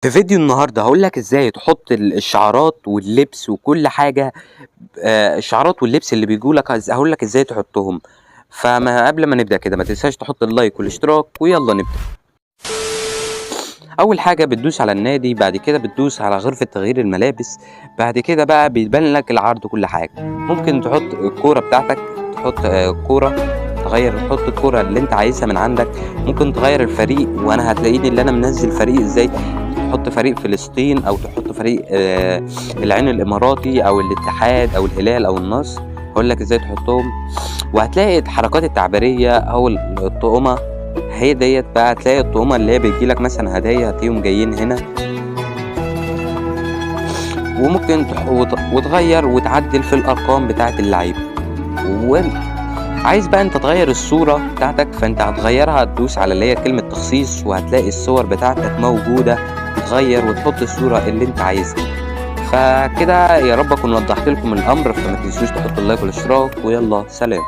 في فيديو النهارده هاقول لك إزاي تحط الشعارات واللبس وكل حاجة. الشعارات واللبس اللي بييجوا لك هاقول لك إزاي تحطهم. قبل ما نبدأ كده ما تنساش تحط اللايك والاشتراك ويالّا نبدأ. أول حاجة بتدوس على النادي، بعد كده بتدوس على غرفة تغيير الملابس، بعد كده بقى بيبان لك العرض كل حاجة. ممكن تحط الكورة بتاعتك، تحط كورة، تحط الكورة اللي أنت عايزها من عندك. ممكن تغيّر الفريق، وأنا هتلاقيني اللي أنا منزّل فريق إزاي. تحط فريق فلسطين أو تحط فريق العين الإماراتي أو الاتحاد أو الهلال أو النصر. هاقول لك إزاي تحطهم، وهتلاقي الحركات التعبيرية أو الطقمة هي ديّة بقى. هتلاقي الطقمة اللي هي بتيجي لك مثلًا هدايا هتلاقيهم جايين هنا، وممكن وتغيّر وتعدّل في الأرقام بتاعة اللعيبة. عايز بقى أنت تغيّر الصورة بتاعتك، فأنت هتغيّرها، هتدوس على اللي هي كلمة تخصيص، وهتلاقي الصور بتاعتك موجودة، تغيّر وتحط الصورة اللي أنت عايزها. فكده يا رب أكون وضّحت لكم الأمر، فما تنسوش تحطوا اللايك والاشتراك، ويالّا سلام.